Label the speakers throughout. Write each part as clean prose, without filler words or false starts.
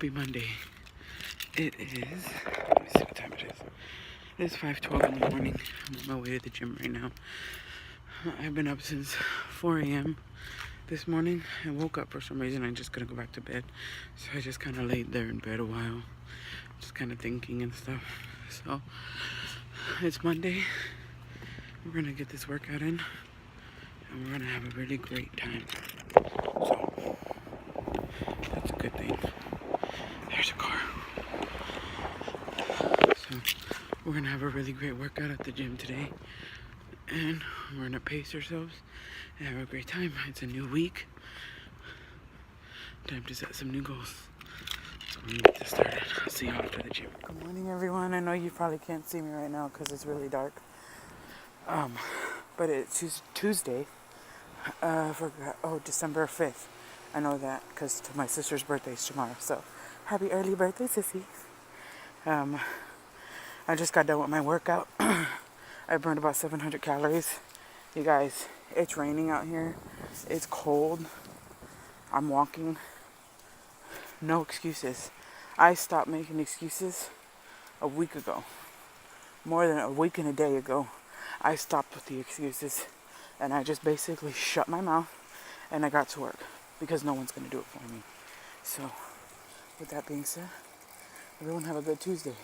Speaker 1: Happy Monday. It is, let me see what time it is. It's 5:12 in the morning. I'm on my way to the gym right now. I've been up since 4 a.m. this morning. I woke up for some reason. I just couldn't go back to bed. So I just kind of laid there in bed a while. Just kind of thinking and stuff. So it's Monday. We're going to get this workout in. And we're going to have a really great time. So that's a good thing. There's a car. So we're going to have a really great workout at the gym today. And we're going to pace ourselves and have a great time. It's a new week. Time to set some new goals. So we're going to get this started. I'll see you after the gym. Good morning, everyone. I know you probably can't see me right now because it's really dark. But it's Tuesday. December 5th. I know that because my sister's birthday is tomorrow. So happy early birthday, sissy. I just got done with my workout. I burned about 700 calories. You guys, it's raining out here. It's cold. I'm walking. No excuses. I stopped making excuses a week ago. More than a week and a day ago. I stopped with the excuses. And I just basically shut my mouth and I got to work. Because no one's going to do it for me. So, with that being said, everyone have a good Tuesday.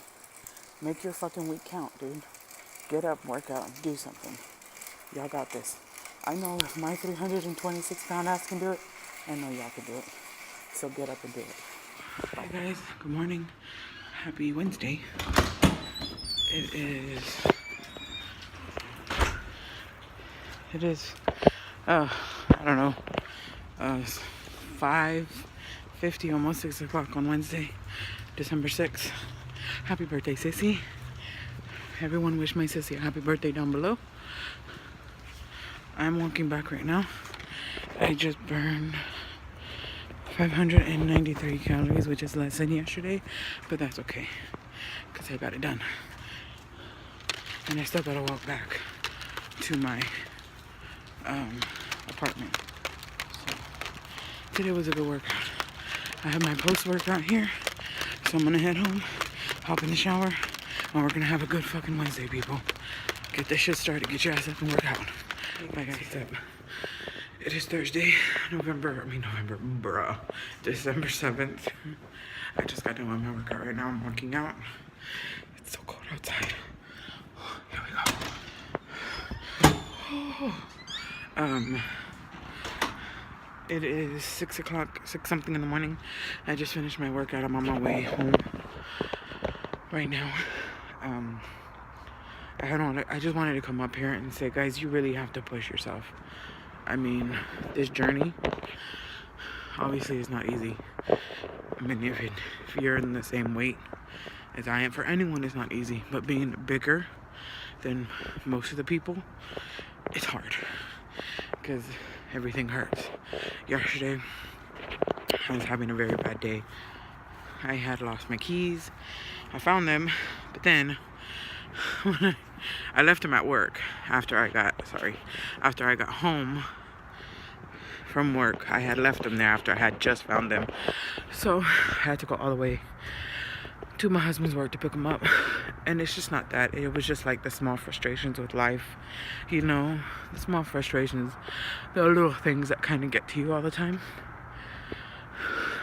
Speaker 1: Make your fucking week count, dude. Get up, work out, do something. Y'all got this. I know if my 326-pound ass can do it, I know y'all can do it. So get up and do it. Bye, guys. Good morning. Happy Wednesday. It is, I don't know, 5:50, almost 6 o'clock on Wednesday, December 6th. Happy birthday, sissy. Everyone wish my sissy a happy birthday down below. I'm walking back right now. I just burned 593 calories, which is less than yesterday, but that's okay, because I got it done. And I still gotta walk back to my apartment. So today was a good workout. I have my post-workout here, so I'm gonna head home, hop in the shower, and we're gonna have a good fucking Wednesday, people. Get this shit started, get your ass up and work out. Like I said, it is Thursday, December 7th. I just got done with my workout right now. I'm working out. It's so cold outside. Here we go. It is 6 o'clock, 6 something in the morning. I just finished my workout. I'm on my way home right now. I just wanted to come up here and say, guys, you really have to push yourself. I mean, this journey obviously is not easy. I mean, if you're in the same weight as I am, for anyone it's not easy. But being bigger than most of the people, it's hard. Because everything hurts. Yesterday, I was having a very bad day. I had lost my keys. I found them, but then I left them at work after I got home from work. I had left them there after I had just found them. So I had to go all the way to my husband's work to pick them up. And it's just not that. It was just like the small frustrations with life. You know, the small frustrations, the little things that kind of get to you all the time.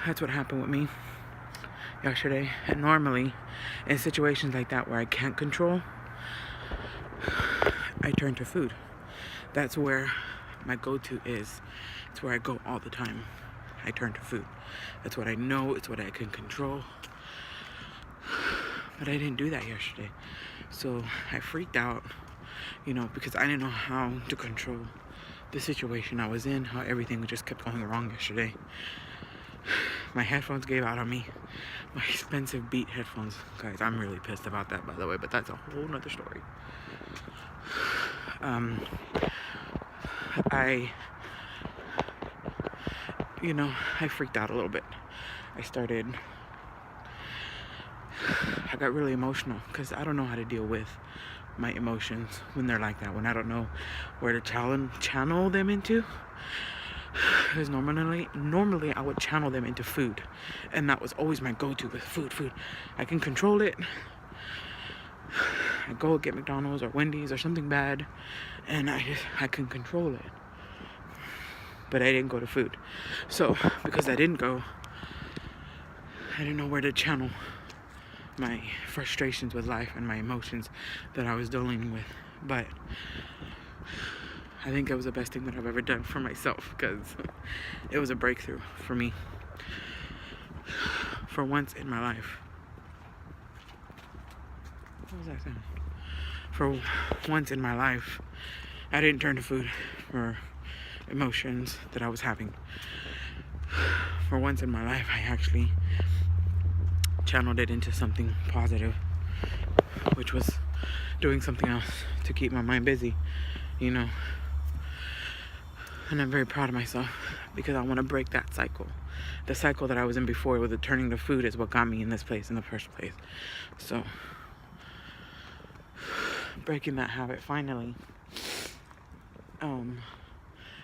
Speaker 1: That's what happened with me yesterday. And normally, in situations like that where I can't control, I turn to food. That's where my go-to is. It's where I go all the time. I turn to food. That's what I know. It's what I can control. But I didn't do that yesterday. So I freaked out, you know, because I didn't know how to control the situation I was in, how everything just kept going wrong yesterday. My headphones gave out on me. My expensive Beat headphones. Guys, I'm really pissed about that, by the way, but that's a whole nother story. I freaked out a little bit. I got really emotional because I don't know how to deal with my emotions when they're like that, when I don't know where to channel them into. Because normally I would channel them into food, and that was always my go-to with food. I can control it. I go get McDonald's or Wendy's or something bad, and I can control it. But I didn't go to food. So because I didn't go, I didn't know where to channel my frustrations with life and my emotions that I was dealing with. But I think it was the best thing that I've ever done for myself, because it was a breakthrough for me. For once in my life. What was that sound? For once in my life, I didn't turn to food for emotions that I was having. For once in my life, I actually channeled it into something positive, which was doing something else to keep my mind busy, you know. And I'm very proud of myself, because I want to break that cycle. The cycle that I was in before with the turning to food is what got me in this place in the first place. So breaking that habit finally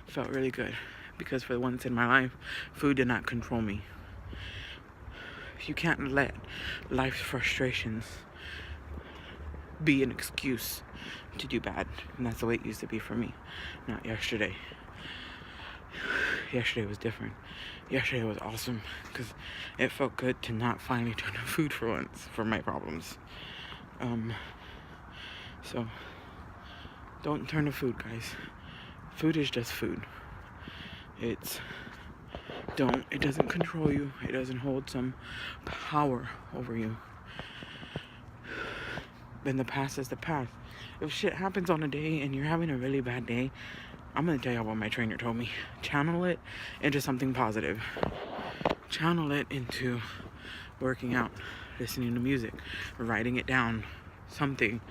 Speaker 1: felt really good, because for once in my life, food did not control me. You can't let life's frustrations be an excuse to do bad, and that's the way it used to be for me. Not yesterday. Yesterday was different. Yesterday was awesome, because it felt good to not finally turn to food for once for my problems. So don't turn to food, guys. Food is just food. It doesn't control you. It doesn't hold some power over you. Then the past is the past. If shit happens on a day and you're having a really bad day, I'm gonna tell y'all what my trainer told me. Channel it into something positive. Channel it into working out, listening to music, writing it down, something,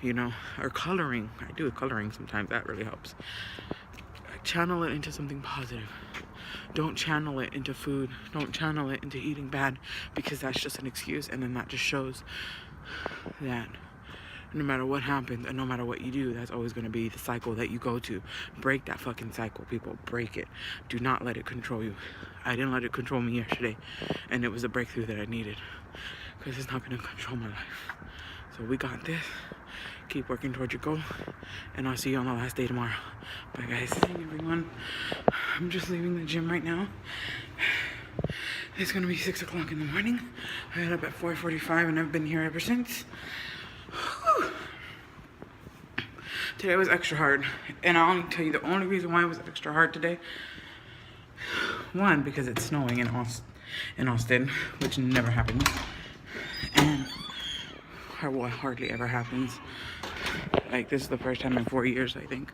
Speaker 1: you know, or coloring. I do coloring sometimes. That really helps. Channel it into something positive. Don't channel it into food. Don't channel it into eating bad, because that's just an excuse, and then that just shows that no matter what happens and no matter what you do, that's always going to be the cycle that you go to. Break that fucking cycle, people. Break it. Do not let it control you. I didn't let it control me yesterday, and it was a breakthrough that I needed, because it's not going to control my life. So we got this. Keep working towards your goal, and I'll see you on the last day tomorrow. Bye, guys. Hey, everyone. I'm just leaving the gym right now. It's gonna be 6 o'clock in the morning. I got up at 4:45, and I've been here ever since. Whew. Today was extra hard, and I'll only tell you the only reason why it was extra hard today. One, because it's snowing in Austin, which never happens, and what hardly ever happens. Like, this is the first time in 4 years, I think,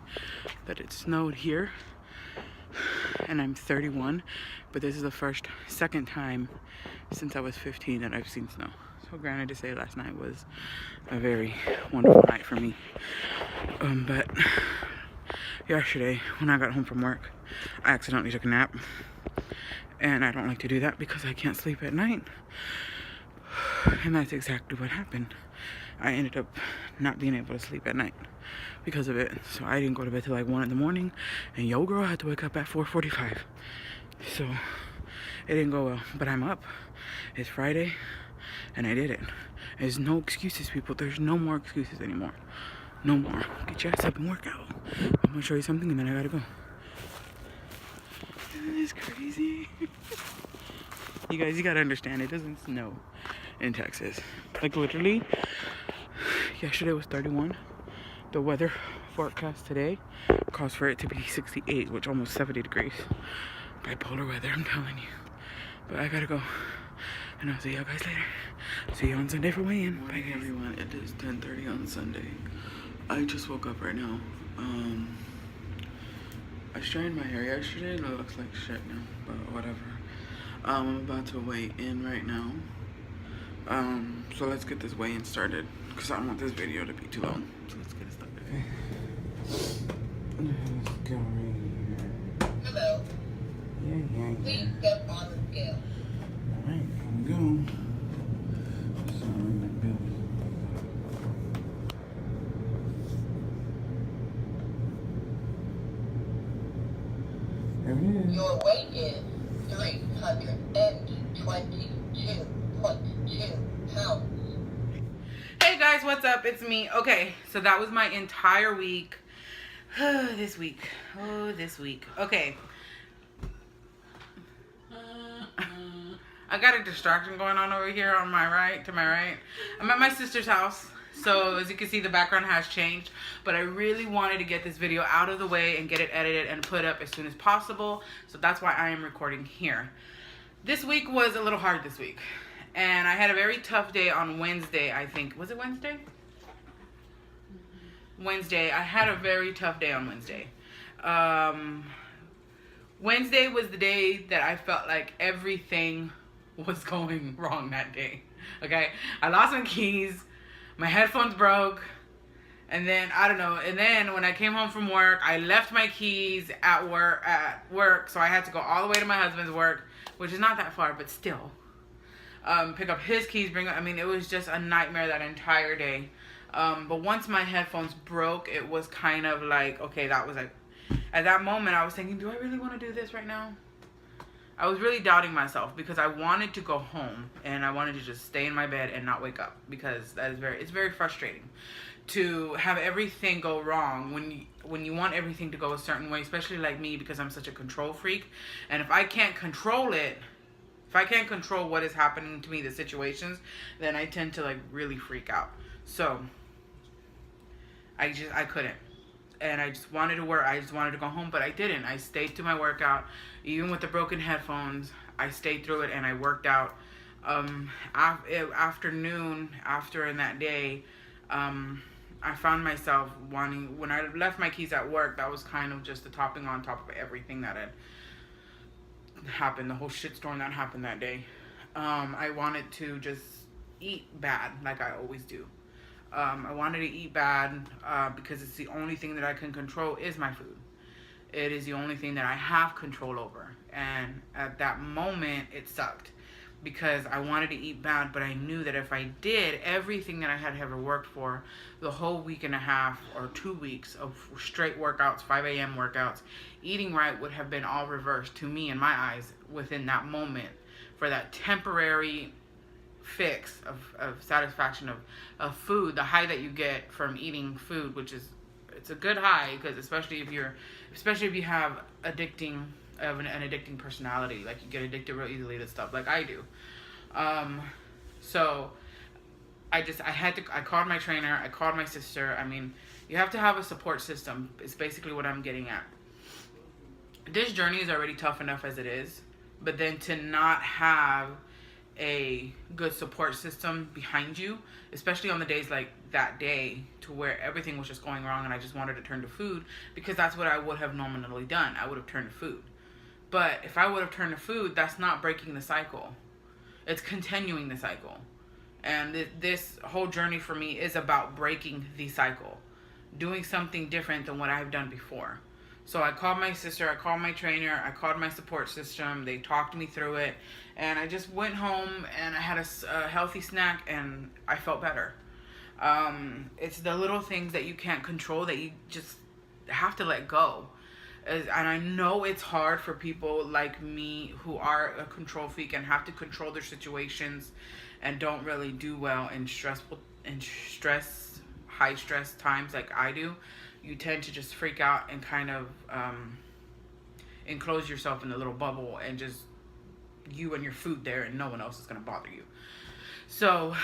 Speaker 1: that it snowed here. And I'm 31, but this is the second time since I was 15 that I've seen snow. So granted to say, last night was a very wonderful night for me. But yesterday, when I got home from work, I accidentally took a nap. And I don't like to do that because I can't sleep at night. And that's exactly what happened. I ended up not being able to sleep at night because of it. So I didn't go to bed till like 1 in the morning, and yo girl had to wake up at 4:45. So it didn't go well, but I'm up. It's Friday, and I did it. There's no excuses, people. There's no more excuses anymore. No more. Get your ass up and work out. I'm gonna show you something, and then I gotta go. Isn't this crazy? You guys, you gotta understand, it doesn't snow in Texas. Like, literally, yesterday was 31. The weather forecast today calls for it to be 68, which almost 70 degrees. Bipolar weather, I'm telling you. But I gotta go, and I'll see y'all guys later. See you on Sunday for weigh-in. Bye, guys. Everyone, it is 10:30 on Sunday. I just woke up right now. I straightened my hair yesterday, and it looks like shit now, but whatever. I'm about to weigh in right now. So let's get this weigh-in started, because I don't want this video to be too long. So let's get it started. Let's go right here.
Speaker 2: Hello.
Speaker 1: Yeah.
Speaker 2: Please step on the scale.
Speaker 1: Alright, here we go. There
Speaker 2: Your weight is 322.2 pounds.
Speaker 1: Hey guys, what's up? It's me. Okay, so that was my entire week. This week. Okay. I got a distraction going on over here on my right, to my right. I'm at my sister's house. So as you can see, the background has changed, but I really wanted to get this video out of the way and get it edited and put up as soon as possible. So that's why I am recording here. This week was a little hard this week. And I had a very tough day on Wednesday, I think. Was it Wednesday? Wednesday. I had a very tough day on Wednesday. Wednesday was the day that I felt like everything was going wrong that day. Okay? I lost my keys. My headphones broke. And then, I don't know. And then when I came home from work, I left my keys at work. So I had to go all the way to my husband's work, which is not that far, but still. Pick up his keys, I mean, it was just a nightmare that entire day. But once my headphones broke, it was kind of like, okay, that was like, at that moment, I was thinking, do I really want to do this right now? I was really doubting myself because I wanted to go home and I wanted to just stay in my bed and not wake up, because that is it's very frustrating to have everything go wrong when you want everything to go a certain way, especially like me, because I'm such a control freak. And if I can't control it, if I can't control what is happening to me, the situations, then I tend to like really freak out. So I couldn't. And I just wanted to work. I just wanted to go home, but I didn't. I stayed to my workout. Even with the broken headphones, I stayed through it and I worked out. Afternoon, after in that day, I found myself wanting, when I left my keys at work, that was kind of just the topping on top of everything that had happened, the whole shitstorm that happened that day. I wanted to just eat bad like I always do. I wanted to eat bad because it's the only thing that I can control is my food. It is the only thing that I have control over. And at that moment, it sucked because I wanted to eat bad, but I knew that if I did everything that I had ever worked for, the whole week and a half or 2 weeks of straight workouts, 5 a.m. workouts, eating right would have been all reversed to me in my eyes within that moment, for that temporary fix of satisfaction of food, the high that you get from eating food, which is, it's a good high, because especially if you have an addicting personality, like you get addicted real easily to stuff like I do. So I called my trainer, I called my sister. I mean, you have to have a support system. It's basically what I'm getting at. This journey is already tough enough as it is, but then to not have a good support system behind you, especially on the days like that day, to where everything was just going wrong and I just wanted to turn to food, because that's what I would have normally done. I would have turned to food. But if I would have turned to food, that's not breaking the cycle. It's continuing the cycle. And this whole journey for me is about breaking the cycle, doing something different than what I've done before. So I called my sister, I called my trainer, I called my support system. They talked me through it. And I just went home and I had a healthy snack and I felt better. It's the little things that you can't control that you just have to let go. And I know it's hard for people like me who are a control freak and have to control their situations and don't really do well in high stress times like I do. You tend to just freak out and kind of enclose yourself in a little bubble and just you and your food there, and no one else is going to bother you. So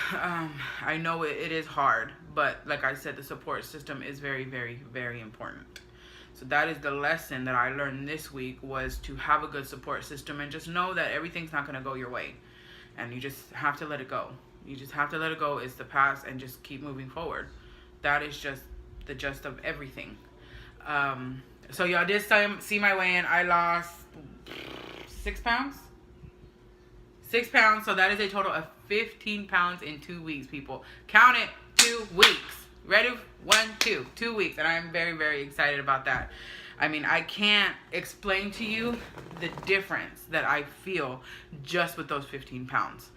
Speaker 1: I know it is hard, but like I said, the support system is very, very, very important. So that is the lesson that I learned this week, was to have a good support system and just know that everything's not going to go your way. And you just have to let it go. You just have to let it go. It's the past and just keep moving forward. That is just the gist of everything. So y'all did see my weigh-in. I lost 6 pounds. 6 pounds. So that is a total of 15 pounds in 2 weeks, people. Count it. 2 weeks. Ready? 1, 2. 2 weeks. And I'm very, very excited about that. I mean, I can't explain to you the difference that I feel just with those 15 pounds.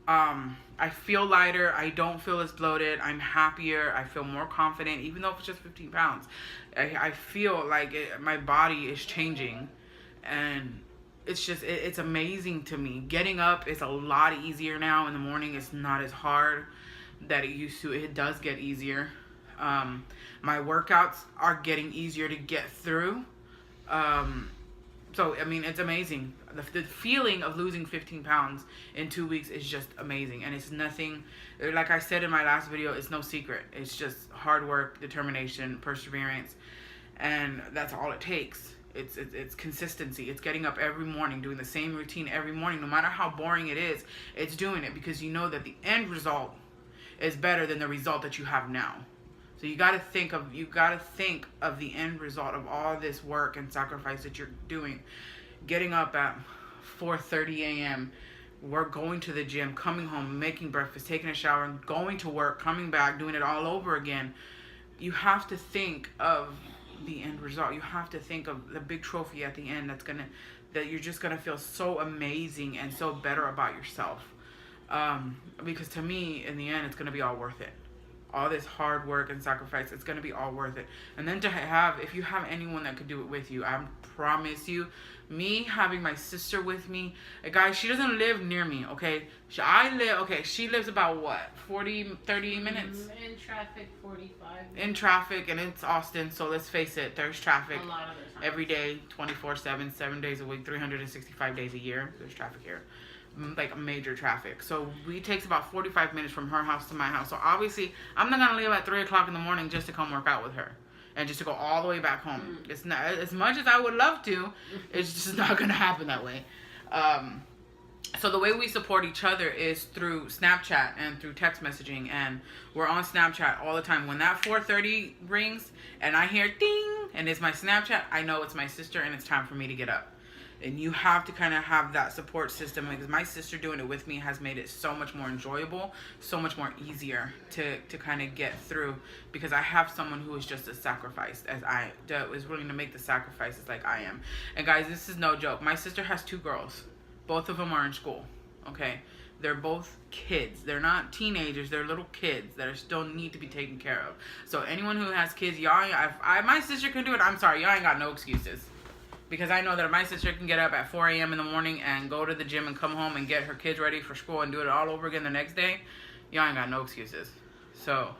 Speaker 1: I feel lighter. I don't feel as bloated. I'm happier. I feel more confident, even though it's just 15 pounds. I feel like my body is changing. And it's just, it's amazing to me. Getting up is a lot easier now in the morning. It's not as hard that it used to. It does get easier. My workouts are getting easier to get through. So, I mean, it's amazing. The feeling of losing 15 pounds in 2 weeks is just amazing. And it's nothing, like I said in my last video, it's no secret. It's just hard work, determination, perseverance. And that's all it takes. It's consistency. It's getting up every morning, doing the same routine every morning. No matter how boring it is, it's doing it because you know that the end result is better than the result that you have now. So you got to think of the end result of all this work and sacrifice that you're doing. Getting up at 4:30 a.m., we're going to the gym, coming home, making breakfast, taking a shower, going to work, coming back, doing it all over again. You have to think of the end result. You have to think of the big trophy at the end that you're just gonna feel so amazing and so better about yourself. Because to me, in the end, it's gonna be all worth it. All this hard work and sacrifice, it's going to be all worth it. And then if you have anyone that could do it with you, I promise you, me having my sister with me, guys, she doesn't live near me, okay? She lives about what, 30 minutes?
Speaker 3: In traffic, 45 minutes.
Speaker 1: In traffic, and it's Austin, so let's face it, there's traffic
Speaker 3: a lot of the time.
Speaker 1: every day, 24/7, 7 days a week, 365 days a year, there's traffic here. Like major traffic. So it takes about 45 minutes from her house to my house. So obviously I'm not gonna leave at 3 o'clock in the morning just to come work out with her and just to go all the way back home. It's not, as much as I would love to, it's just not gonna happen that way. So the way we support each other is through Snapchat and through text messaging, and we're on Snapchat all the time. When that 4:30 rings and I hear ding and it's my Snapchat, I know it's my sister and it's time for me to get up. And you have to kind of have that support system, because my sister doing it with me has made it so much more enjoyable, so much more easier to kind of get through, because I have someone who is just as sacrificed as that is willing to make the sacrifices like I am. And guys, this is no joke. My sister has 2 girls. Both of them are in school, okay? They're both kids. They're not teenagers. They're little kids that still need to be taken care of. So anyone who has kids, y'all, if my sister can do it, I'm sorry, y'all ain't got no excuses. Because I know that if my sister can get up at 4 a.m. in the morning and go to the gym and come home and get her kids ready for school and do it all over again the next day, y'all ain't got no excuses. So,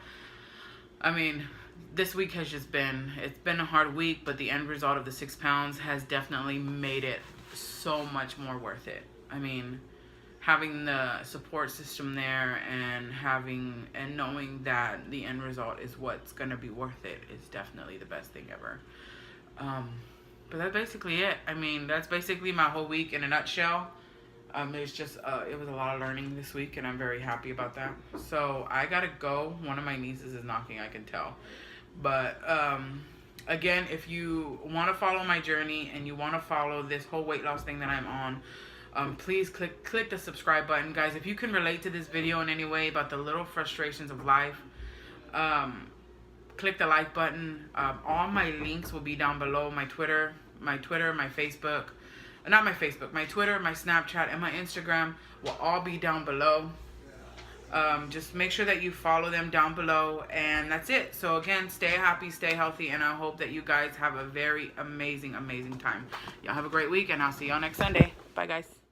Speaker 1: I mean, this week has just it's been a hard week, but the end result of the 6 pounds has definitely made it so much more worth it. I mean, having the support system there and knowing that the end result is what's going to be worth it is definitely the best thing ever. But that's basically it. I mean, that's basically my whole week in a nutshell. It's just, it was a lot of learning this week, and I'm very happy about that. So I gotta go. One of my nieces is knocking, I can tell. But, again, if you want to follow my journey and you want to follow this whole weight loss thing that I'm on, please click the subscribe button. Guys, if you can relate to this video in any way about the little frustrations of life, click the like button. All my links will be down below. My Twitter, my Facebook, not my Facebook, my Twitter, my Snapchat, and my Instagram will all be down below. Just make sure that you follow them down below, and that's it. So again, stay happy, stay healthy, and I hope that you guys have a very amazing time. Y'all have a great week, and I'll see y'all next Sunday. Bye, guys.